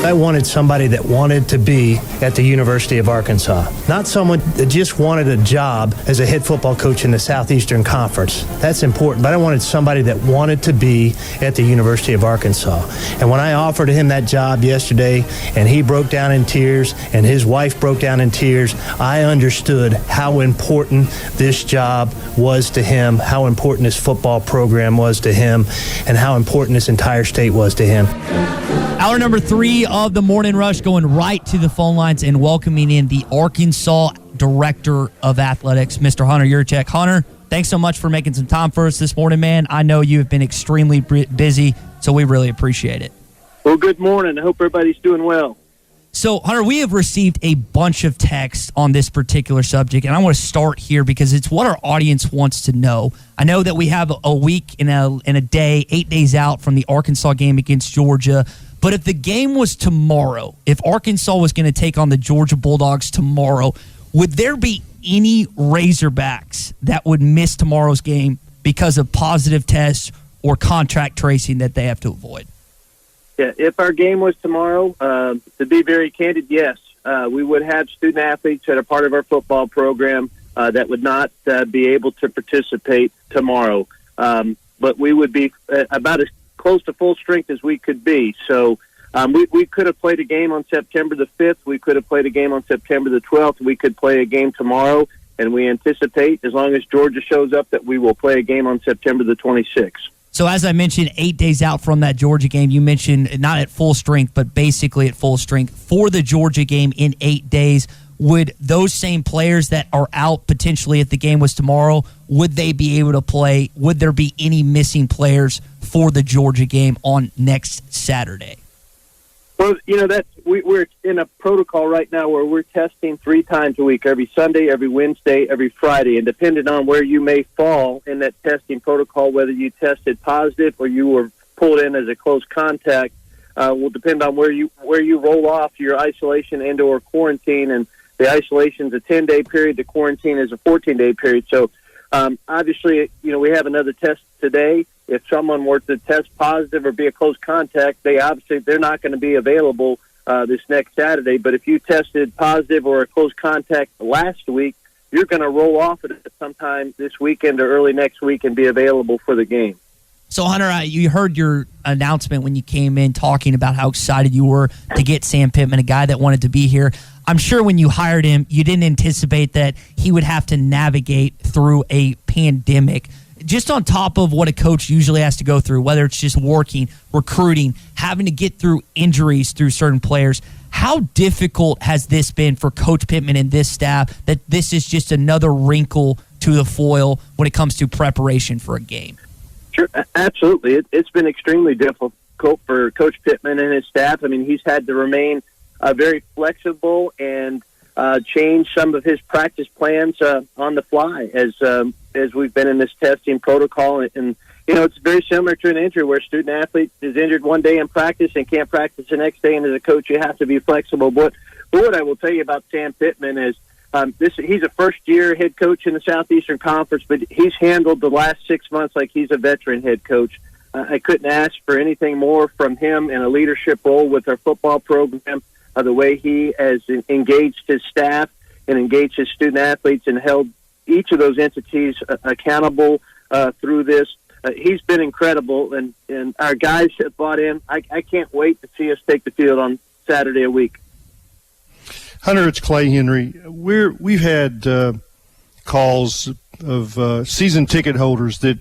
I wanted somebody that wanted to be at the University of Arkansas, not someone that just wanted a job as a head football coach in the Southeastern Conference. That's important, but I wanted somebody that wanted to be at the University of Arkansas. And when I offered him that job yesterday, and he broke down in tears, and his wife broke down in tears, I understood how important this job was to him, how important this football program was to him, and how important this entire state was to him. Hour number 3 of the Morning Rush, going right to the phone lines and welcoming in the Arkansas Director of Athletics, Mr. Hunter Yurachek. Hunter, thanks so much for making some time for us this morning, man. I know you have been extremely busy, so we really appreciate it. Well, good morning. I hope everybody's doing well. So, Hunter, we have received a bunch of texts on this particular subject, and I want to start here because it's what our audience wants to know. I know that we have a week and a day, 8 days out from the Arkansas game against Georgia. But if the game was tomorrow, if Arkansas was going to take on the Georgia Bulldogs tomorrow, would there be any Razorbacks that would miss tomorrow's game because of positive tests or contract tracing that they have to avoid? Yeah, if our game was tomorrow, to be very candid, yes. We would have student-athletes that are part of our football program that would not be able to participate tomorrow. But we would be about as close to full strength as we could be. So we could have played a game on September the 5th. We could have played a game on September the 12th. We could play a game tomorrow, and we anticipate, as long as Georgia shows up, that we will play a game on September the 26th. So as I mentioned, 8 days out from that Georgia game, you mentioned not at full strength, but basically at full strength for the Georgia game in 8 days. Would those same players that are out potentially if the game was tomorrow, would they be able to play? Would there be any missing players for the Georgia game on next Saturday? Well, we're in a protocol right now where we're testing 3 times a week, every Sunday, every Wednesday, everevery Friday. And depending on where you may fall in that testing protocol, whether you tested positive or you were pulled in as a close contact, will depend on where you roll off your isolation and or quarantine. And the isolation is a 10-day period. The quarantine is a 14-day period. So obviously, we have another test today. If someone were to test positive or be a close contact, they're not going to be available this next Saturday. But if you tested positive or a close contact last week, you're going to roll off it sometime this weekend or early next week and be available for the game. So, Hunter, you heard your announcement when you came in talking about how excited you were to get Sam Pittman, a guy that wanted to be here. I'm sure when you hired him, you didn't anticipate that he would have to navigate through a pandemic. Just on top of what a coach usually has to go through, whether it's just working, recruiting, having to get through injuries through certain players, how difficult has this been for Coach Pittman and this staff that this is just another wrinkle to the foil when it comes to preparation for a game? Sure, absolutely. It's been extremely difficult for Coach Pittman and his staff. I mean, he's had to remain very flexible and change some of his practice plans on the fly as we've been in this testing protocol. And it's very similar to an injury where a student-athlete is injured one day in practice and can't practice the next day, and as a coach, you have to be flexible. But what I will tell you about Sam Pittman is he's a first-year head coach in the Southeastern Conference, but he's handled the last 6 months like he's a veteran head coach. I couldn't ask for anything more from him in a leadership role with our football program, the way he has engaged his staff and engaged his student-athletes and held each of those entities accountable through this. He's been incredible, and our guys have bought in. I can't wait to see us take the field on Saturday a week. Hunter, it's Clay Henry. We've had calls of season ticket holders that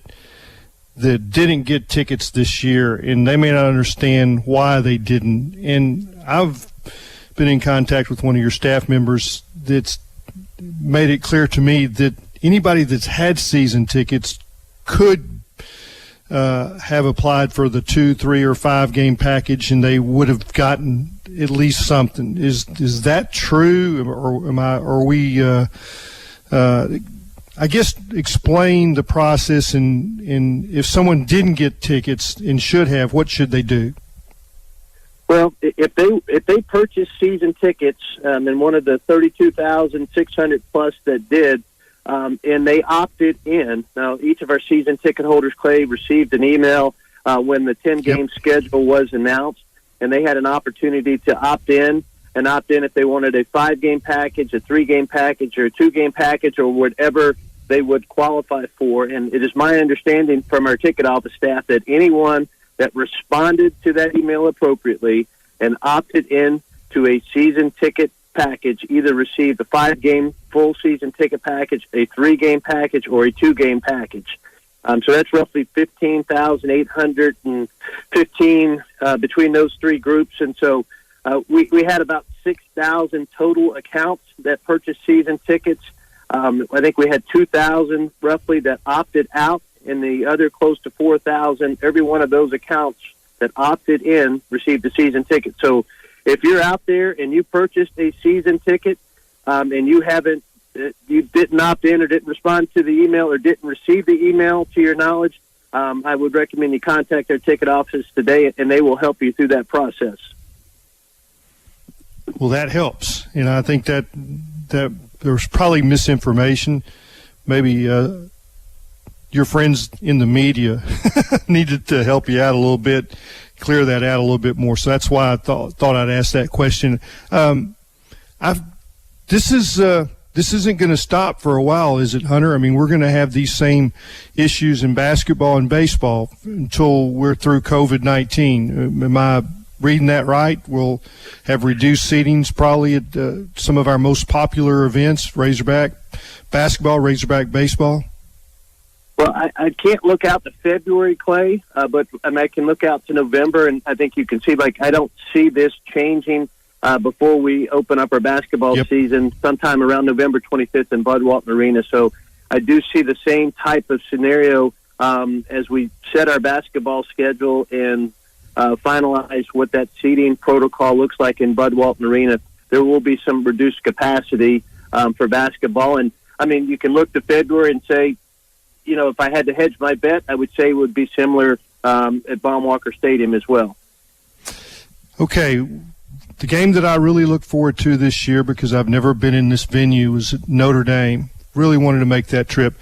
didn't get tickets this year, and they may not understand why they didn't. And I've been in contact with one of your staff members that's made it clear to me that anybody that's had season tickets could have applied for the 2, 3, or 5 game package, and they would have gotten at least something. Is that true, or are we? I guess explain the process, and if someone didn't get tickets and should have, what should they do? Well, if they purchased season tickets, and one of the 32,600 plus that did, and they opted in. Now, each of our season ticket holders, Clay, received an email when the 10-game schedule was announced, and they had an opportunity to opt in if they wanted a 5-game package, a 3-game package, or a 2-game package, or whatever they would qualify for. And it is my understanding from our ticket office staff that anyone that responded to that email appropriately and opted in to a season ticket package either received a 5-game full season ticket package, a 3-game package, or a 2-game package. So that's roughly 15,815 between those three groups. And so we had about 6,000 total accounts that purchased season tickets. I think we had 2,000 roughly that opted out, and the other close to 4,000, every one of those accounts that opted in received a season ticket. So if you're out there and you purchased a season ticket and you didn't opt in or didn't respond to the email or didn't receive the email to your knowledge, I would recommend you contact our ticket office today, and they will help you through that process. Well, that helps. I think that there was probably misinformation. Maybe your friends in the media needed to help you out a little bit, clear that out a little bit more. So that's why I thought I'd ask that question. This isn't going to stop for a while, is it, Hunter? I mean, we're going to have these same issues in basketball and baseball until we're through COVID-19. Am I reading that right? We'll have reduced seatings probably at some of our most popular events, Razorback basketball, Razorback baseball. Well, I can't look out to February, Clay, but I can look out to November, and I think you can see, I don't see this changing before we open up our basketball season sometime around November 25th in Bud Walton Arena. So I do see the same type of scenario as we set our basketball schedule and finalize what that seating protocol looks like in Bud Walton Arena. There will be some reduced capacity for basketball. And, I mean, you can look to February and say, if I had to hedge my bet, I would say it would be similar at Baum-Walker Stadium as well. Okay. The game that I really look forward to this year, because I've never been in this venue, was at Notre Dame. Really wanted to make that trip.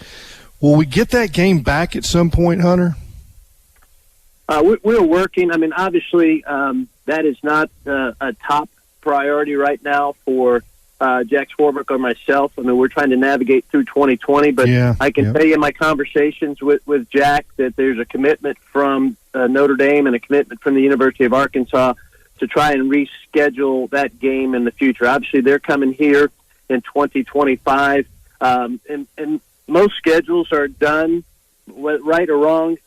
Will we get that game back at some point, Hunter? We're working. I mean, obviously, that is not a top priority right now for Jack Swarbrick or myself. I mean, we're trying to navigate through 2020, but I can tell you in my conversations with Jack that there's a commitment from Notre Dame and a commitment from the University of Arkansas to try and reschedule that game in the future. Obviously, they're coming here in 2025, and most schedules are done, right or wrong,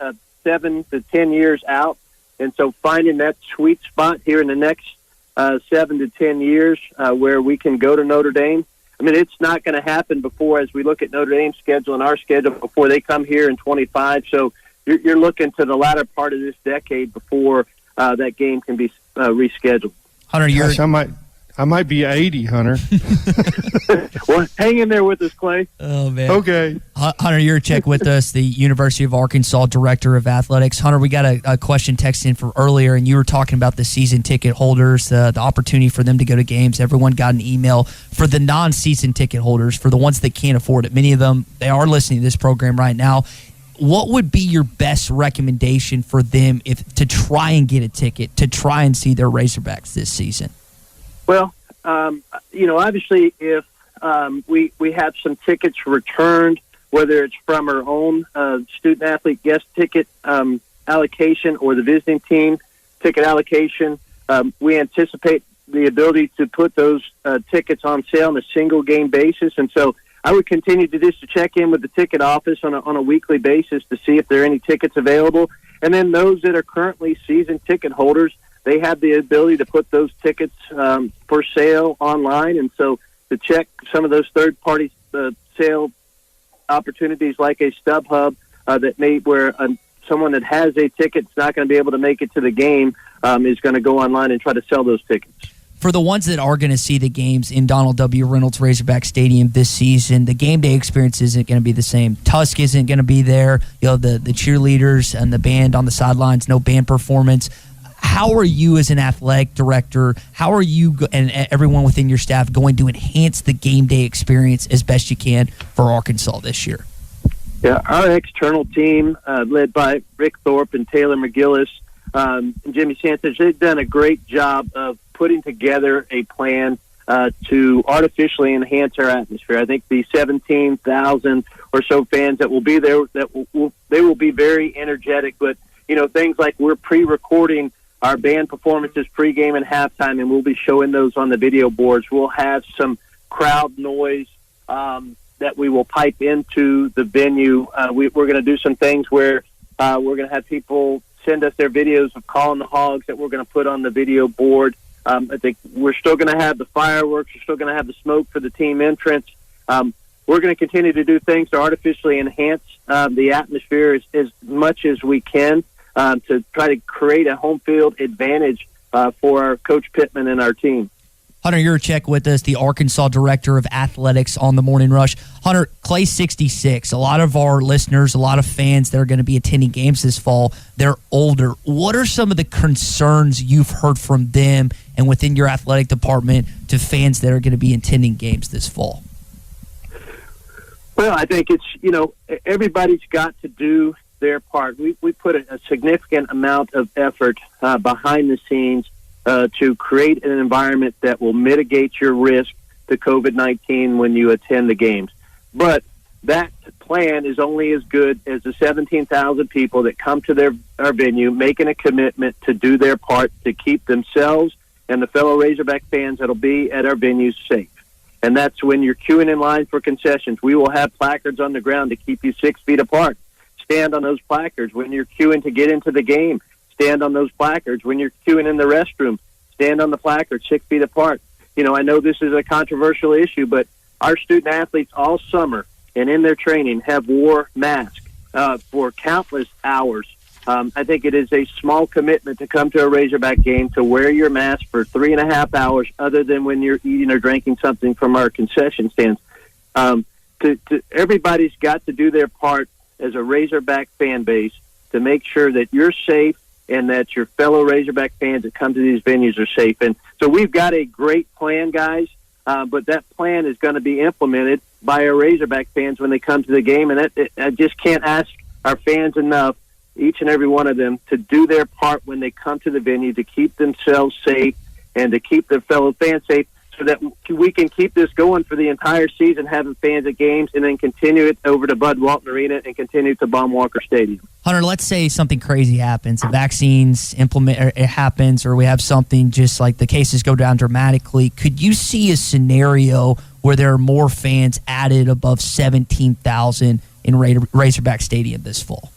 7 to 10 years out. And so finding that sweet spot here in the next 7 to 10 years where we can go to Notre Dame, I mean, it's not going to happen before, as we look at Notre Dame's schedule and our schedule, before they come here in 25. So you're looking to the latter part of this decade before that game can be rescheduled. Hunter, I might be 80, Hunter. Well, hang in there with us, Clay. Oh, man. Okay. Hunter Yurachek with us, the University of Arkansas Director of Athletics. Hunter, we got a question texted in from earlier, and you were talking about the season ticket holders, the opportunity for them to go to games. Everyone got an email. For the non-season ticket holders, for the ones that can't afford it, many of them, they are listening to this program right now. What would be your best recommendation for them to try and get a ticket, to try and see their Razorbacks this season? Well, obviously, if we have some tickets returned, whether it's from our own student-athlete guest ticket allocation or the visiting team ticket allocation, we anticipate the ability to put those tickets on sale on a single-game basis. And so I would continue to check in with the ticket office on a weekly basis to see if there are any tickets available. And then those that are currently season ticket holders, they have the ability to put those tickets for sale online. And so to check some of those third-party sale opportunities like a StubHub where someone that has a ticket is not going to be able to make it to the game is going to go online and try to sell those tickets. For the ones that are going to see the games in Donald W. Reynolds Razorback Stadium this season, the game day experience isn't going to be the same. Tusk isn't going to be there. The cheerleaders and the band on the sidelines, no band performance. How are you as an athletic director, how are you and everyone within your staff going to enhance the game day experience as best you can for Arkansas this year? Yeah, our external team, led by Rick Thorpe and Taylor McGillis, Jimmy Sanchez, they've done a great job of putting together a plan to artificially enhance our atmosphere. I think the 17,000 or so fans that will be there, they will be very energetic. But things like we're pre-recording our band performances pregame and halftime, and we'll be showing those on the video boards. We'll have some crowd noise that we will pipe into the venue. We're going to do some things where we're going to have people send us their videos of calling the Hogs that we're going to put on the video board. I think we're still going to have the fireworks. We're still going to have the smoke for the team entrance. We're going to continue to do things to artificially enhance the atmosphere as much as we can to try to create a home field advantage for our Coach Pittman and our team. Hunter Yurachek with us, the Arkansas Director of Athletics on the Morning Rush. Hunter, Clay 66, a lot of our listeners, a lot of fans that are going to be attending games this fall, they're older. What are some of the concerns you've heard from them and within your athletic department to fans that are going to be attending games this fall? Well, I think it's, everybody's got to do their part. We put a significant amount of effort behind the scenes to create an environment that will mitigate your risk to COVID-19 when you attend the games. But that plan is only as good as the 17,000 people that come to our venue, making a commitment to do their part to keep themselves and the fellow Razorback fans that'll be at our venues safe. And that's when you're queuing in line for concessions. We will have placards on the ground to keep you 6 feet apart. Stand on those placards when you're queuing to get into the game. Stand on those placards when you're queuing in the restroom. Stand on the placard 6 feet apart. I know this is a controversial issue, but our student athletes all summer and in their training have wore masks for countless hours. I think it is a small commitment to come to a Razorback game to wear your mask for 3.5 hours, other than when you're eating or drinking something from our concession stands. Everybody's got to do their part as a Razorback fan base to make sure that you're safe and that your fellow Razorback fans that come to these venues are safe. And so we've got a great plan, guys, but that plan is going to be implemented by our Razorback fans when they come to the game. And I just can't ask our fans enough, each and every one of them, to do their part when they come to the venue to keep themselves safe and to keep their fellow fans safe, so that we can keep this going for the entire season, having fans at games, and then continue it over to Bud Walton Arena and continue to Baum Walker Stadium. Hunter, let's say something crazy happens. The vaccines it happens, or we have something just like the cases go down dramatically. Could you see a scenario where there are more fans added above 17,000 in Razorback Stadium this fall?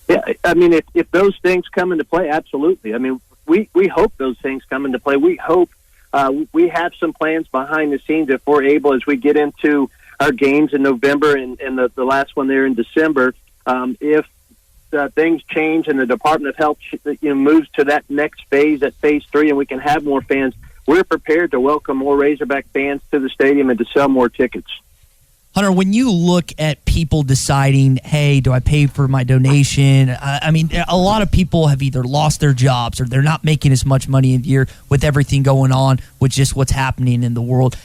Yeah, I mean, if those things come into play, absolutely. I mean, we hope those things come into play. We hope we have some plans behind the scenes if we're able, as we get into our games in November and the last one there in December, if things change and the Department of Health moves to that next phase, at phase 3, and we can have more fans, we're prepared to welcome more Razorback fans to the stadium and to sell more tickets. Hunter, when you look at people deciding, hey, do I pay for my donation? I mean, a lot of people have either lost their jobs or they're not making as much money a year with everything going on with just what's happening in the world.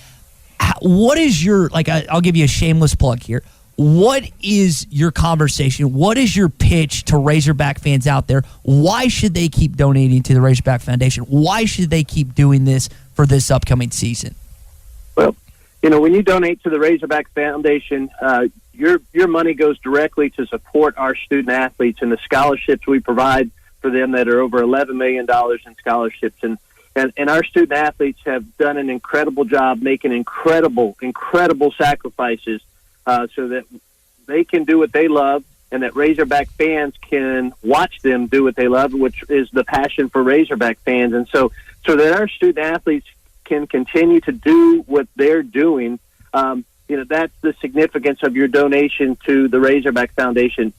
What is your, I'll give you a shameless plug here. What is your conversation? What is your pitch to Razorback fans out there? Why should they keep donating to the Razorback Foundation? Why should they keep doing this for this upcoming season? Well, when you donate to the Razorback Foundation, your money goes directly to support our student athletes and the scholarships we provide for them that are over $11 million in scholarships. And our student athletes have done an incredible job making incredible sacrifices so that they can do what they love and that Razorback fans can watch them do what they love, which is the passion for Razorback fans. And so that our student athletes can continue to do what they're doing, that's the significance of your donation to the Razorback Foundation.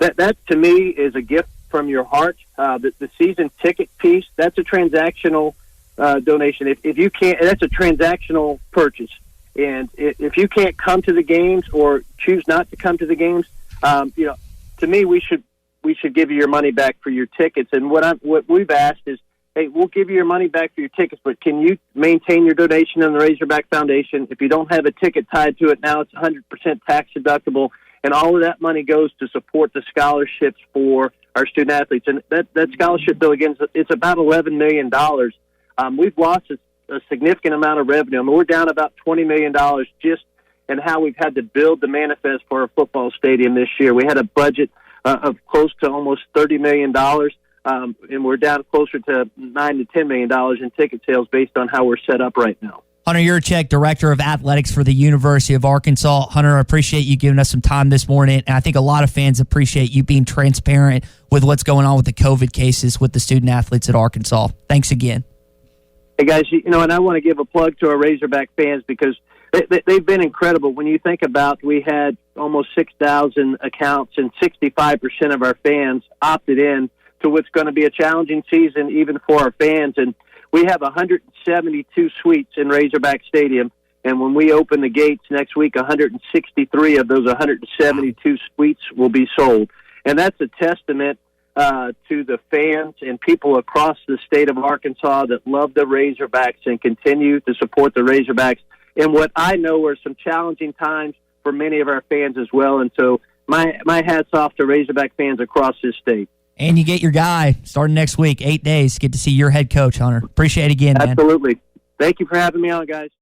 That to me is a gift from your heart. The season ticket piece, that's a transactional donation. If you can't, that's a transactional purchase. And if you can't come to the games or choose not to come to the games, to me, we should give you your money back for your tickets. And what we've asked is, hey, we'll give you your money back for your tickets, but can you maintain your donation in the Razorback Foundation? If you don't have a ticket tied to it now, it's 100% tax deductible, and all of that money goes to support the scholarships for our student athletes. And that scholarship bill, again, it's about $11 million. We've lost a significant amount of revenue. I mean, we're down about $20 million just in how we've had to build the manifest for our football stadium this year. We had a budget of close to almost $30 million, and we're down closer to $9 to $10 million in ticket sales based on how we're set up right now. Hunter Yurachek, Director of Athletics for the University of Arkansas. Hunter, I appreciate you giving us some time this morning, and I think a lot of fans appreciate you being transparent with what's going on with the COVID cases with the student athletes at Arkansas. Thanks again. Hey, guys, and I want to give a plug to our Razorback fans because they've been incredible. When you think about, we had almost 6,000 accounts, and 65% of our fans opted in to what's going to be a challenging season even for our fans. And we have 172 suites in Razorback Stadium, and when we open the gates next week, 163 of those 172 suites will be sold. And that's a testament to the fans and people across the state of Arkansas that love the Razorbacks and continue to support the Razorbacks in what I know are some challenging times for many of our fans as well. And so my hat's off to Razorback fans across this state. And you get your guy starting next week, 8 days. Get to see your head coach, Hunter. Appreciate it again, man. Absolutely. Thank you for having me on, guys.